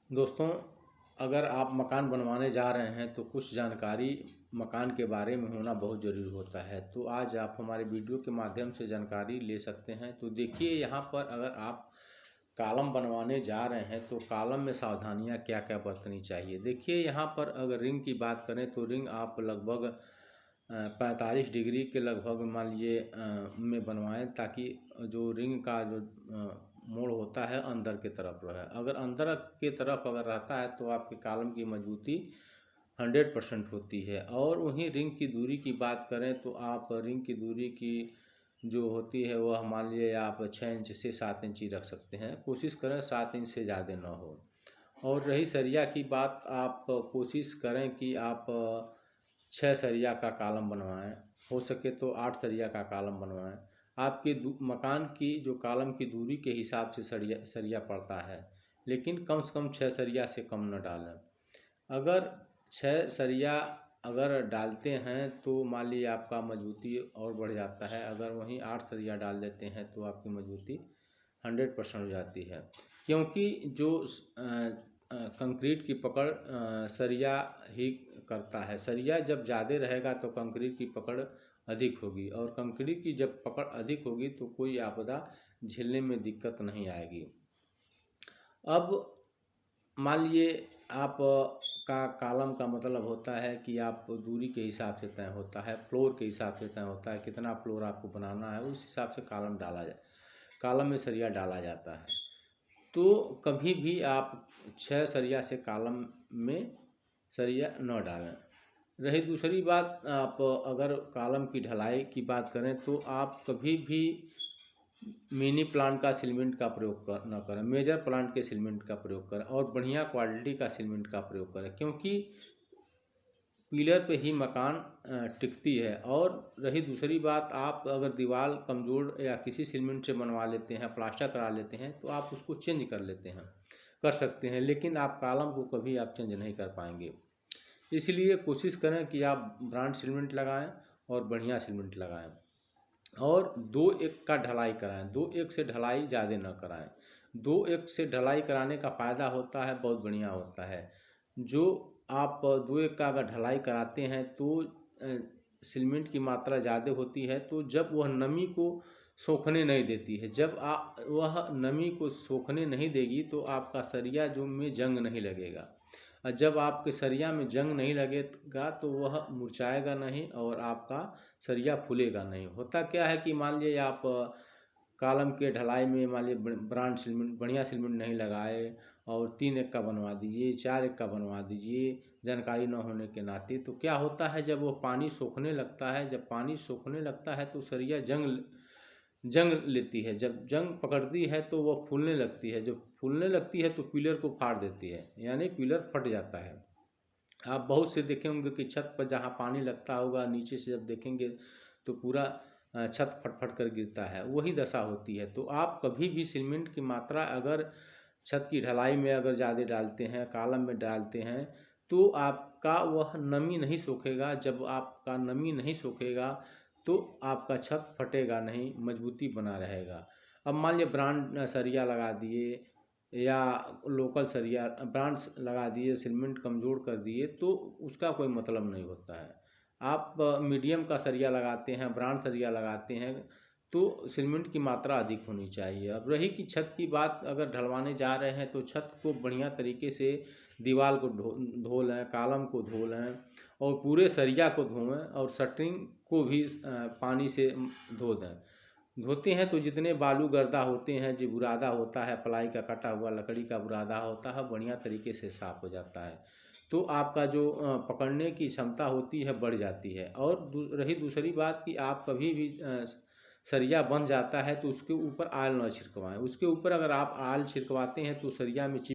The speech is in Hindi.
दोस्तों, अगर आप मकान बनवाने जा रहे हैं तो कुछ जानकारी मकान के बारे में होना बहुत ज़रूरी होता है। तो आज आप हमारे वीडियो के माध्यम से जानकारी ले सकते हैं। तो देखिए, यहाँ पर अगर आप कॉलम बनवाने जा रहे हैं तो कॉलम में सावधानियाँ क्या क्या बरतनी चाहिए। देखिए, यहाँ पर अगर रिंग की बात करें तो रिंग आप लगभग 45 डिग्री के लगभग मान लीजिए में बनवाएं, ताकि जो रिंग का जो मोड़ होता है अंदर की तरफ रहे। अगर अंदर के तरफ अगर रहता है तो आपके कॉलम की मजबूती 100% होती है। और वहीं रिंग की दूरी की बात करें तो आप रिंग की दूरी की जो होती है वह मान लीजिए आप 6 इंच से 7 इंच ही रख सकते हैं। कोशिश करें 7 इंच से ज़्यादा ना हो। और रही सरिया की बात, आप कोशिश करें कि आप 6 सरिया का कॉलम बनवाएं, हो सके तो 8 सरिया का कॉलम बनवाएं। आपके मकान की जो कॉलम की दूरी के हिसाब से सरिया सरिया पड़ता है, लेकिन कम से कम 6 सरिया से कम न डालें। अगर 6 सरिया अगर डालते हैं तो मान लीजिए आपका मजबूती और बढ़ जाता है। अगर वहीं 8 सरिया डाल देते हैं तो आपकी मजबूती 100% हो जाती है, क्योंकि जो कंक्रीट की पकड़ सरिया ही करता है। सरिया जब ज़्यादा रहेगा तो कंक्रीट की पकड़ अधिक होगी, और कंक्रीट की जब पकड़ अधिक होगी तो कोई आपदा झेलने में दिक्कत नहीं आएगी। अब मान लीजिए आप का कॉलम का मतलब होता है कि आप दूरी के हिसाब से तय होता है, फ्लोर के हिसाब से तय होता है, कितना फ्लोर आपको बनाना है उस हिसाब से कॉलम में सरिया डाला जाता है। तो कभी भी आप 6 सरिया से कॉलम में सरिया न डालें। रही दूसरी बात, आप अगर कॉलम की ढलाई की बात करें तो आप कभी भी मिनी प्लांट का सीमेंट का प्रयोग न करें, मेजर प्लांट के सीमेंट का प्रयोग करें, और बढ़िया क्वालिटी का सीमेंट का प्रयोग करें, क्योंकि पिलर पे ही मकान टिकती है। और रही दूसरी बात, आप अगर दीवार कमज़ोर या किसी सीमेंट से बनवा लेते हैं, प्लास्टर करा लेते हैं, तो आप उसको चेंज कर सकते हैं, लेकिन आप कॉलम को कभी आप चेंज नहीं कर पाएंगे। इसलिए कोशिश करें कि आप ब्रांड सीमेंट लगाएं और बढ़िया सीमेंट लगाएं, और 2-1 का ढलाई कराएं। 2-1 से ढलाई ज़्यादा न कराएं। 2-1 से ढलाई कराने का फ़ायदा होता है, बहुत बढ़िया होता है। जो आप 2-1 का अगर ढलाई कराते हैं तो सीमेंट की मात्रा ज़्यादा होती है, तो जब वह नमी को सोखने नहीं देती है, जब वह नमी को सोखने नहीं देगी तो आपका सरिया जो में जंग नहीं लगेगा। और जब आपके सरिया में जंग नहीं लगेगा तो वह मुरझाएगा नहीं और आपका सरिया फूलेगा नहीं। होता क्या है कि मान लीजिए आप कॉलम के ढलाई में मान लीजिए ब्रांड सीमेंट बढ़िया सीमेंट नहीं लगाए और 3-1 का बनवा दीजिए, 4-1 का बनवा दीजिए, जानकारी न होने के नाते। तो क्या होता है, जब वो पानी सोखने लगता है, जब पानी सोखने लगता है तो सरिया जंग लेती है। जब जंग पकड़ती है तो वह फूलने लगती है। जब फूलने लगती है तो पिलर को फाड़ देती है, यानी पिलर फट जाता है। आप बहुत से देखे होंगे कि छत पर जहाँ पानी लगता होगा, नीचे से जब देखेंगे तो पूरा छत फट फट कर गिरता है, वही दशा होती है। तो आप कभी भी सीमेंट की मात्रा अगर छत की ढलाई में अगर ज़्यादा डालते हैं, कॉलम में डालते हैं, तो आपका वह नमी नहीं सोखेगा। जब आपका नमी नहीं सोखेगा तो आपका छत फटेगा नहीं, मजबूती बना रहेगा। अब मान लीजिए ब्रांड सरिया लगा दिए या लोकल सरिया ब्रांड्स लगा दिए, सीमेंट कमज़ोर कर दिए, तो उसका कोई मतलब नहीं होता है। आप मीडियम का सरिया लगाते हैं, ब्रांड सरिया लगाते हैं, तो सीमेंट की मात्रा अधिक होनी चाहिए। अब रही कि छत की बात, अगर ढलवाने जा रहे हैं तो छत को बढ़िया तरीके से दीवार को धो लें, कॉलम को धो लें, और पूरे सरिया को धोएं, और शटरिंग को भी पानी से धो दें। धोते हैं तो जितने बालू गर्दा होते हैं, जो बुरादा होता है, प्लाई का कटा हुआ लकड़ी का बुरादा होता है, बढ़िया तरीके से साफ़ हो जाता है। तो आपका जो पकड़ने की क्षमता होती है बढ़ जाती है। और रही दूसरी बात कि आप कभी भी सरिया बन जाता है तो उसके ऊपर आयल न छिड़कवाएं। उसके ऊपर अगर आप आयल छिड़कवाते हैं तो सरिया में